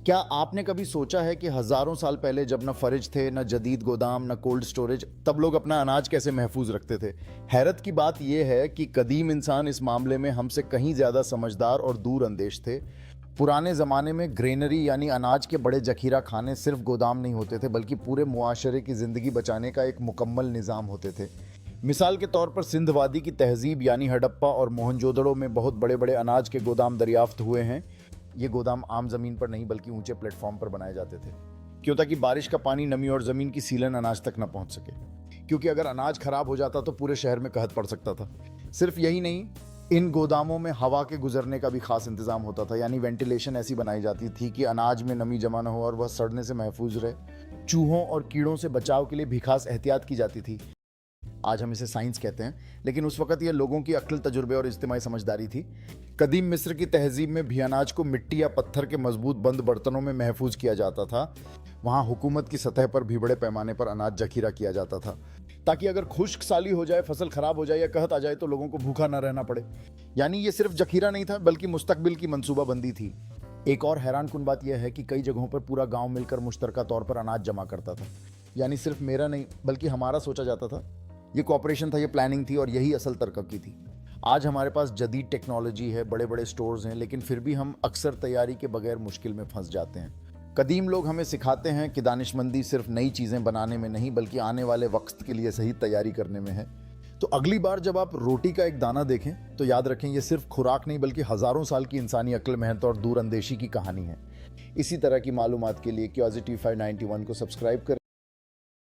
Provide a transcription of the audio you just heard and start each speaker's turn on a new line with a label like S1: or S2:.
S1: क्या आपने कभी सोचा है कि हजारों साल पहले जब न फ्रिज थे, न जदीद गोदाम, न कोल्ड स्टोरेज, तब लोग अपना अनाज कैसे महफूज रखते थे? हैरत की बात यह है कि कदीम इंसान इस मामले में हमसे कहीं ज्यादा समझदार और दूर अंदेश थे। पुराने ज़माने में ग्रेनरी यानी अनाज के बड़े जखीरा खाने सिर्फ गोदाम नहीं होते थे, बल्कि पूरे मुआशरे की ज़िंदगी बचाने का एक मुकम्मल निज़ाम होते थे। मिसाल के तौर पर सिंध वादी की तहजीब यानी हड़प्पा और मोहनजोदड़ो में बहुत बड़े बड़े अनाज के गोदाम दरियाफ्त हुए हैं। ये गोदाम आम ज़मीन पर नहीं बल्कि ऊंचे प्लेटफॉर्म पर बनाए जाते थे। क्यों? ताकि बारिश का पानी, नमी और ज़मीन की सीलन अनाज तक न पहुंच सके, क्योंकि अगर अनाज खराब हो जाता तो पूरे शहर में कहत पड़ सकता था। सिर्फ यही नहीं, इन गोदामों में हवा के गुजरने का भी खास इंतजाम होता था, यानी वेंटिलेशन ऐसी बनाई जाती थी कि अनाज में नमी जमा न हो और वह सड़ने से महफूज रहे। चूहों और कीड़ों से बचाव के लिए भी खास एहतियात की जाती थी। आज हम इसे साइंस कहते हैं, लेकिन उस वक्त यह लोगों की अक्ल, तजुर्बे और इज्तिमाई समझदारी थी। कदीम मिस्र की तहजीब में भी अनाज को मिट्टी या पत्थर के मजबूत बंद बर्तनों में महफूज किया जाता था। वहाँ हुकूमत की सतह पर भी बड़े पैमाने पर अनाज जखीरा किया जाता था, ताकि अगर खुश्क साली हो जाए, फसल खराब हो जाए या कहत आ जाए तो लोगों को भूखा न रहना पड़े। यानी ये सिर्फ जखीरा नहीं था, बल्कि मुस्तकबिल की मंसूबाबंदी थी। एक और हैरान कुन बात यह है कि कई जगहों पर पूरा गांव मिलकर मुश्तरका तौर पर अनाज जमा करता था। यानी सिर्फ मेरा नहीं बल्कि हमारा सोचा जाता था। ये कॉपरेशन था, ये प्लानिंग थी और यही असल तरक्की थी। आज हमारे पास जदीद टेक्नोलॉजी है, बड़े बड़े स्टोर्स हैं, लेकिन फिर भी हम अक्सर तैयारी के बगैर मुश्किल में फंस जाते हैं। कदीम लोग हमें सिखाते हैं कि दानिशमंदी सिर्फ नई चीज़ें बनाने में नहीं, बल्कि आने वाले वक्त के लिए सही तैयारी करने में है। तो अगली बार जब आप रोटी का एक दाना देखें तो याद रखें, ये सिर्फ खुराक नहीं बल्कि हज़ारों साल की इंसानी अक्ल, मेहनत और दूरअंदेशी की कहानी है। इसी तरह की मालूमात के लिए क्यूरियोसिटी 591 को सब्सक्राइब करें।